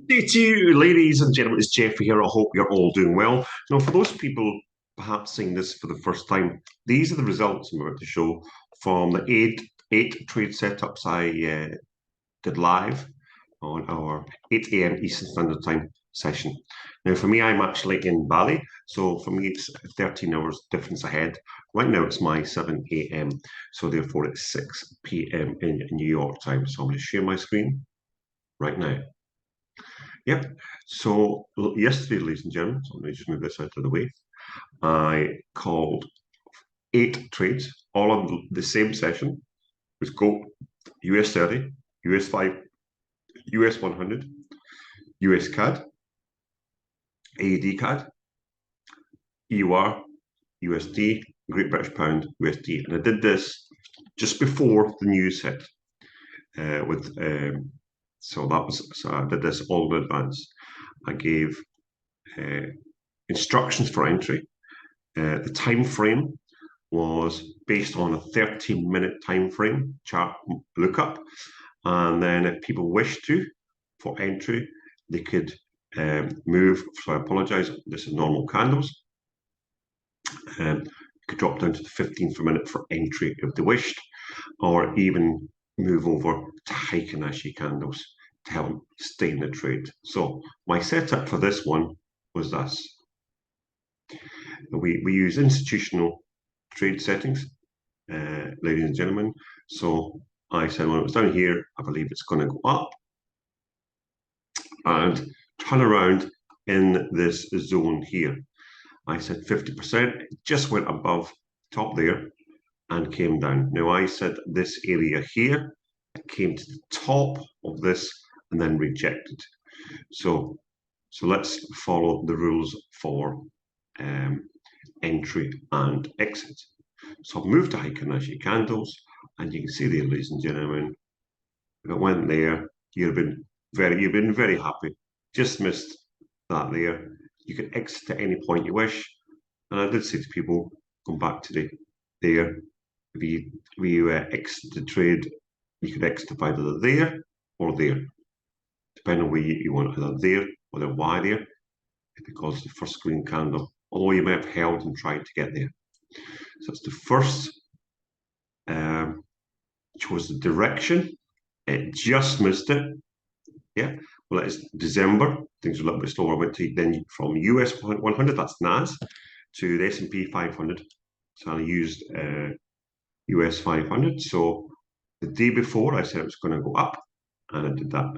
Day to you, ladies and gentlemen. It's Jeffrey here. I hope you're all doing well. Now, for those people perhaps seeing this for the first time, these are the results I'm about to show from the eight trade setups I did live on our 8 a.m. Eastern Standard Time session. Now, for me, I'm actually in Bali, so for me, it's 13 hours difference ahead. Right now, it's my 7 a.m., so therefore, it's 6 p.m. in New York time. So I'm going to share my screen right now. Yep. So yesterday, ladies and gentlemen, so let me just move this out of the way. I called 8 trades, all on the same session. It was gold, US 30, US 5, US 100, US CAD, AED CAD, EUR, USD, Great British Pound, USD. And I did this just before the news hit. So I did this all in advance. I gave instructions for entry. The time frame was based on a 13-minute time frame chart lookup, and then if people wish to for entry, they could move. So I apologise. This is normal candles. You could drop down to the 15th minute for entry if they wished, or even move over to Heikin-Ashi candles to help them stay in the trade. So my setup for this one was this. We use institutional trade settings, ladies and gentlemen. So I said when it was down here, I believe it's going to go up and turn around in this zone here. I said 50%, it just went above top there and came down. Now I said this area here, it came to the top of this and then rejected. So let's follow the rules for entry and exit. So I've moved to Heikin-Ashi candles, and you can see there, ladies and gentlemen, if it went there, you've been very happy. Just missed that there. You can exit at any point you wish. And I did say to people, come back to there. If you exit the trade, you could exit either there or there, depending on where you want, either there or the why there, because the first green candle, although you may have held and tried to get there. So it's the first, chose the direction. It just missed it. Yeah. Well, it's December. Things are a little bit slower. I went to then from US 100, that's NAS, to the S&P 500. So I used US 500. So the day before, I said it was going to go up, and I did that.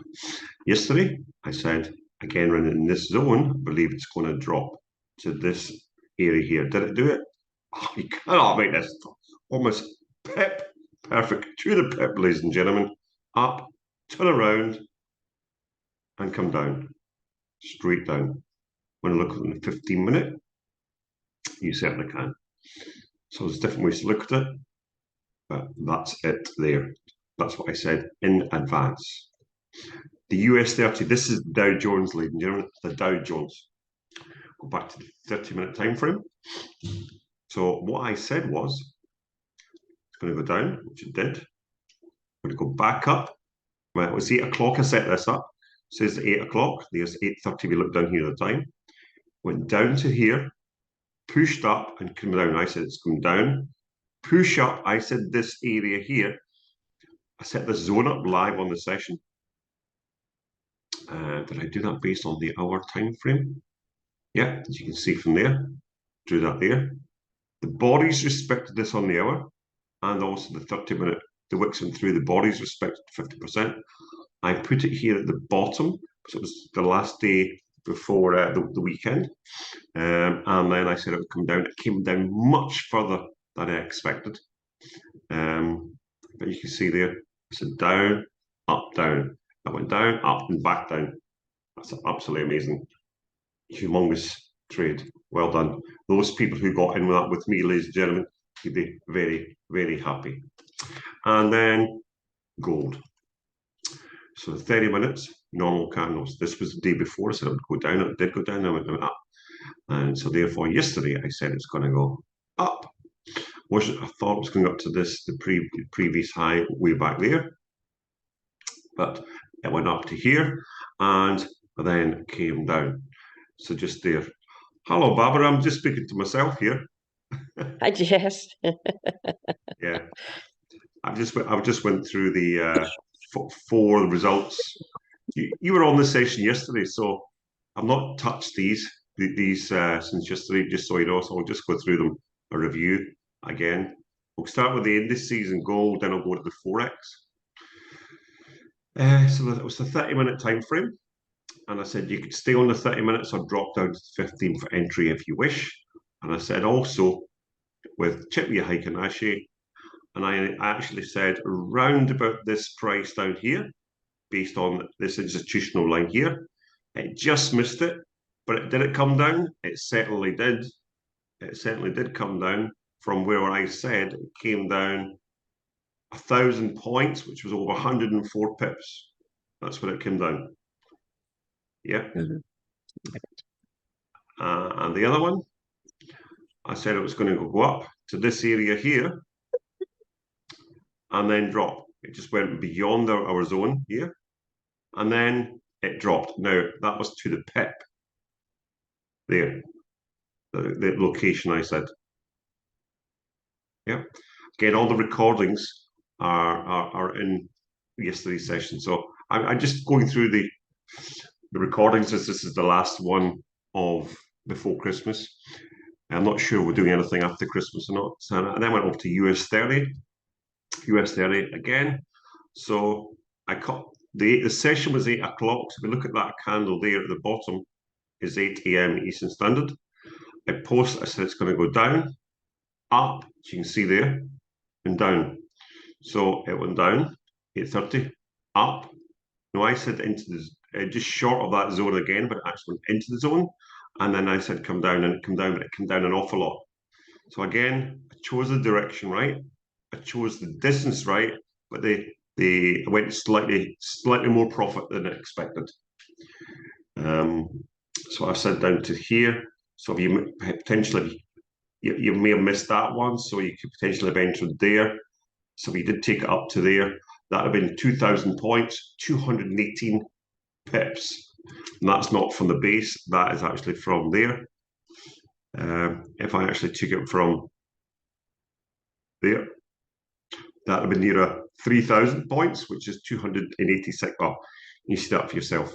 Yesterday, I said, again, running in this zone, I believe it's going to drop to this area here. Did it do it? Oh, you cannot make this almost pip. Perfect. To the pip, ladies and gentlemen. Up, turn around, and come down. Straight down. When I look at the 15-minute, you certainly can. So there's different ways to look at it, but that's it there. That's what I said in advance. The US 30, this is Dow Jones, ladies and gentlemen, the Dow Jones. Go back to the 30-minute time frame. So what I said was, it's going to go down, which it did. I'm going to go back up. Right, it was 8 o'clock I set this up. It says 8 o'clock. There's 8:30, we look down here at the time. Went down to here, pushed up and came down. I said it's going down. Push up, I said this area here. I set this zone up live on the session. Did I do that based on the hour time frame? Yeah, as you can see from there, drew that there. The bodies respected this on the hour, and also the 30-minute, the wicks went through, the bodies respected 50%. I put it here at the bottom, because it was the last day before the weekend. And then I said it would come down. It came down much further than I expected. But you can see there, I said down, up, down. I went down, up, and back down. That's absolutely amazing. Humongous trade. Well done. Those people who got in with that with me, ladies and gentlemen, you'd be very happy. And then gold. So the 30 minutes, normal candles. This was the day before. I said it would go down. It did go down. I went up. And so therefore, yesterday, I said it's going to go up. I thought it was going up to the previous high way back there. But it went up to here. And and then came down. So just there. Hello, Barbara. I'm just speaking to myself here. Hi, Jess. Yeah, I've just went through the four results. You were on the session yesterday, so I've not touched these since yesterday. Just so you know, so I'll just go through them, a review again. We'll start with the indices and gold, then I'll go to the Forex. So it was the 30-minute time frame, and I said you could stay on the 30 minutes or drop down to 15 for entry if you wish. And I said also with Chippy Heikinashi, and I actually said round about this price down here, based on this institutional line here. It just missed it, but did it come down? It certainly did. It certainly did come down from where I said it came down 1,000 points, which was over 104 pips. That's what it came down. Yeah. Mhm. And the other one, I said it was going to go up to this area here and then drop. It just went beyond our zone here and then it dropped. Now, that was to the pip there, the location I said. Yeah. Again, all the recordings are in yesterday's session. So I'm just going through the recordings as this is the last one of before Christmas. I'm not sure we're doing anything after Christmas or not. So and then went over to US 30, US 30 again. So I caught the session was 8 o'clock. So if we look at that candle there at the bottom, is 8 a.m. Eastern Standard. I said it's going to go down, up, as you can see there, and down. So it went down, 8:30, up. No, I said into the just short of that zone again, but it actually went into the zone. And then I said come down, and it came down, but it came down an awful lot. So again, I chose the direction right. I chose the distance right, but they went slightly more profit than expected. So I said down to here. So if you potentially you may have missed that one, so you could potentially have entered there. So if you did take it up to there, that would have been 2,000 points, 218 pips. And that's not from the base, that is actually from there. If I actually took it from there, that would have been nearer 3,000 points, which is 286. Well, you see that for yourself.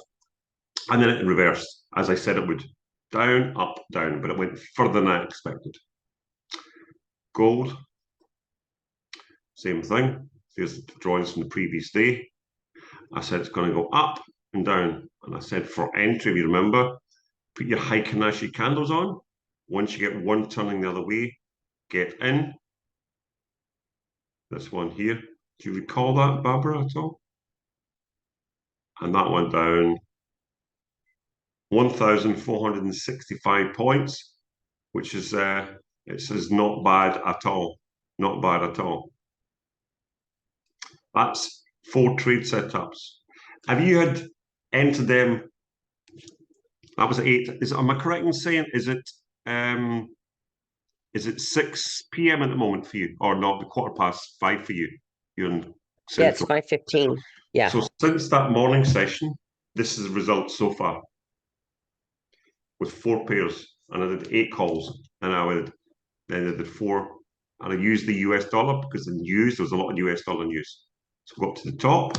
And then it reversed, as I said it would. Down, up, down, but it went further than I expected. Gold, same thing. Here's the drawings from the previous day. I said it's going to go up and down. And I said for entry, if you remember, put your Heikinashi candles on. Once you get one turning the other way, get in. This one here. Do you recall that, Barbara, at all? And that went down 1,465 points, which is it says not bad at all. Not bad at all. That's 4 trade setups. Have you had entered them? That was 8. Am I correct in saying is it 6 p.m. at the moment for you, or not? The 5:15 for you. You're in Yeah, it's Central. 5:15. Yeah. So since that morning session, this is the result so far with 4 pairs, and I did 8 calls, and then I did 4, and I used the US dollar because in news there was a lot of US dollar news. So go up to the top.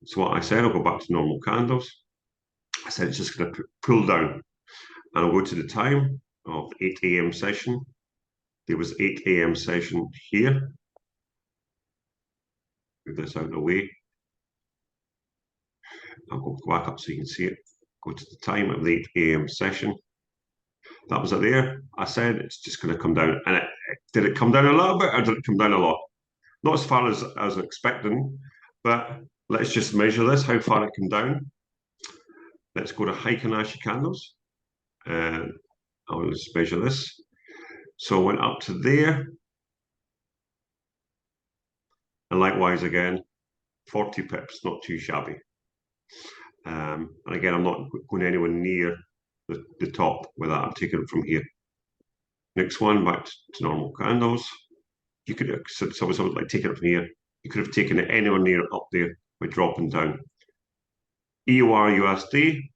So what I said, I'll go back to normal candles. I said it's just going to pull down, and I'll go to the time of 8 a.m. session. There was 8 a.m. session here. Move this out of the way. I'll go back up so you can see it. Go to the time of the 8 a.m. session. That was it there. I said it's just going to come down. And did it come down a little bit or did it come down a lot? Not as far as I was expecting, but let's just measure this, how far it came down. Let's go to Heikinashi candles. I'll just measure this. So I went up to there. And likewise again, 40 pips, not too shabby. And again, I'm not going anywhere near the top with that. I'm taking it from here. Next one, back to normal candles. You could, so like taking it from here. You could have taken it anywhere near up there by dropping down. EUR USD.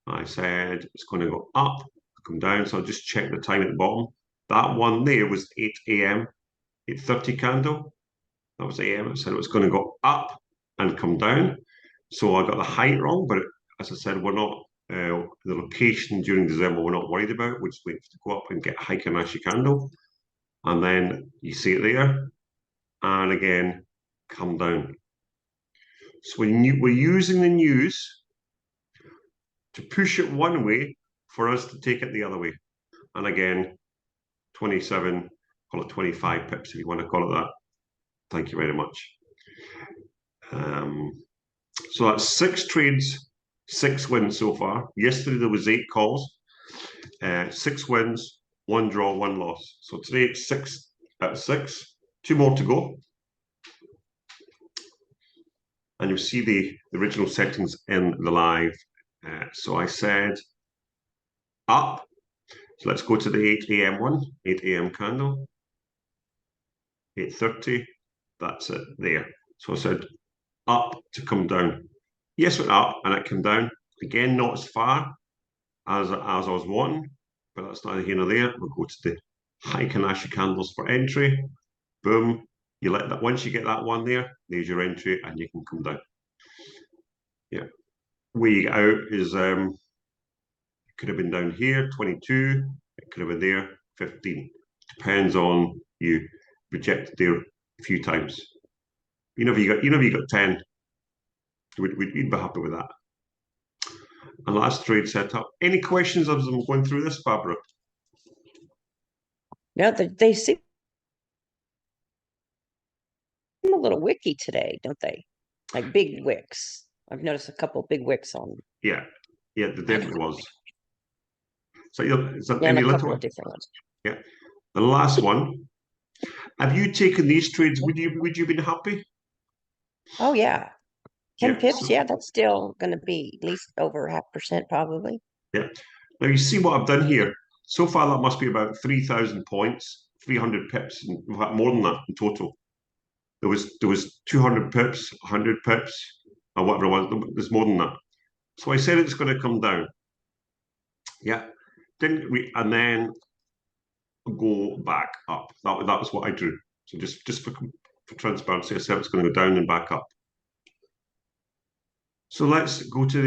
I said it's going to go up, come down. So I'll just check the time at the bottom. That one there was 8 a.m., 8:30 candle. That was AM. I said it was going to go up and come down. So I got the height wrong, but as I said, we're not, the location during December, we're not worried about. We just wait to go up and get a Heikin-Ashi candle. And then you see it there. And again, come down. So we're using the news to push it one way for us to take it the other way. And again, 27, call it 25 pips if you want to call it that. Thank you very much. So that's 6 trades, 6 wins so far. Yesterday there was 8 calls, 6 wins, 1 draw, 1 loss. So today it's 6 out of 6, 2 more to go. And you'll see the original settings in the live. So I said up. So let's go to the 8 a.m. one, 8 a.m. candle. 8:30, that's it there. So I said up to come down. Yes, went up and it came down. Again, not as far as I was wanting, but that's neither here nor there. We'll go to the Heikin-Ashi candles for entry. Boom. You let that, once you get that one there, there's your entry and you can come down. Yeah. Where you get out is could have been down here, 22. It could have been there, 15. Depends on you. Rejected there a few times. You know, if you got 10, we'd be happy with that. And last trade setup. Any questions as I'm going through this, Barbara? No, they seem a little wicky today, don't they? Like big wicks. I've noticed a couple of big wicks on. Yeah, there definitely was. So and a couple of different ones. Yeah, the last one. Have you taken these trades? Would you been happy? Oh yeah, 10 pips. So, yeah, that's still going to be at least over 0.5% probably. Yeah. Now you see what I've done here. So far, that must be about 3,000 points, 300 pips, in fact, more than that in total. There was 200 pips, 100 pips, or whatever it was. There's more than that. So I said it's going to come down. Yeah. And then go back up. That was what I drew. So just for transparency, I said it's going to go down and back up. So let's go to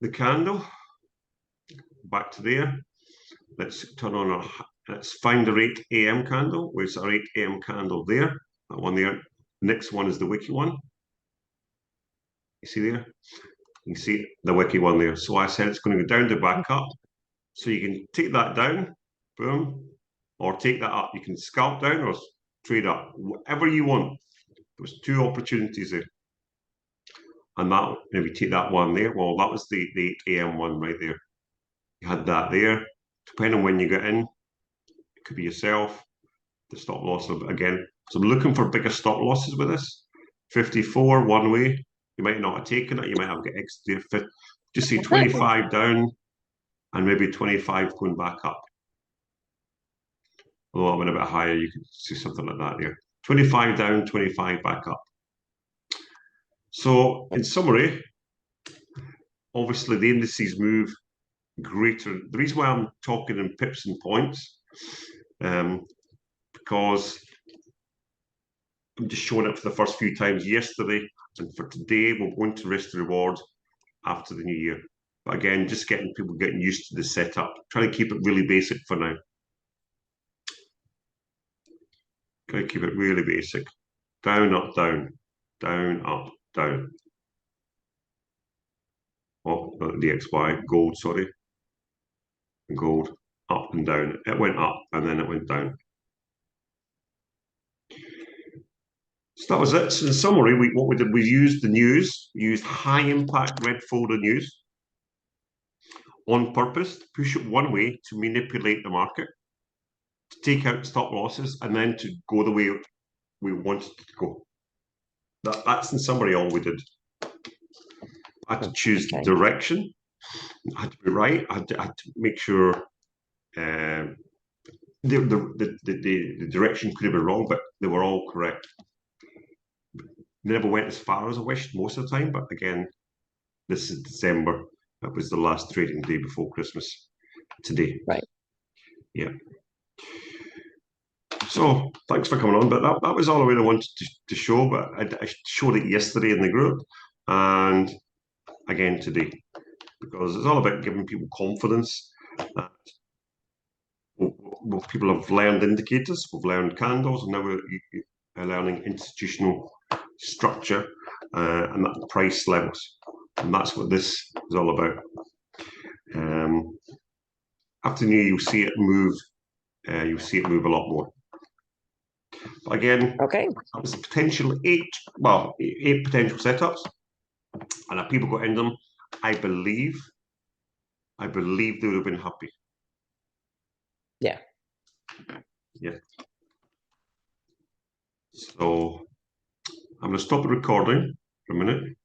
the candle. Back to there. Let's turn on our. Let's find our 8 a.m. candle. Where's our 8 a.m. candle there? That one there. Next one is the wiki one. You see there? You see the wiki one there. So I said it's going to go down to back up. So you can take that down, boom, or take that up. You can scalp down or trade up, whatever you want. There was 2 opportunities there. And that, maybe take that one there. Well, that was the 8 a.m. one right there. You had that there. Depending on when you get in, it could be yourself. The stop loss of, again. So I'm looking for bigger stop losses with this. 54 one way. You might not have taken it. You might have got extra. Just say 25 down and maybe 25 going back up. Although I went a bit higher, you could see something like that there. 25 down, 25 back up. So in summary, obviously the indices move greater. The reason why I'm talking in pips and points, because I'm just showing it for the first few times yesterday, and for today we're going to risk the reward after the new year. But again, just getting people getting used to the setup. Trying to keep it really basic for now. Try to keep it really basic. Down, up, down. Down, up, down. Oh, DXY, gold, sorry. Gold, up and down. It went up and then it went down. So that was it. So in summary, what we did, we used the news, used high impact red folder news on purpose to push it one way to manipulate the market, to take out stop losses, and then to go the way we wanted it to go. That's in summary all we did. I had to choose direction. I had to be right. I had to make sure the direction could have been wrong, but they were all correct. They never went as far as I wished most of the time, but again, this is December, That was the last trading day before Christmas today. Right. Yeah. So thanks for coming on. But that was all I really wanted to show. But I showed it yesterday in the group and again today, because it's all about giving people confidence that people have learned indicators, we've learned candles, and now we're learning institutional structure and price levels. And that's what this is all about. After New Year, you'll see it move. You'll see it move a lot more. But again, Okay. that was a potential eight potential setups, and if people got in them, I believe they would have been happy. Yeah. Yeah. So I'm going to stop the recording for a minute.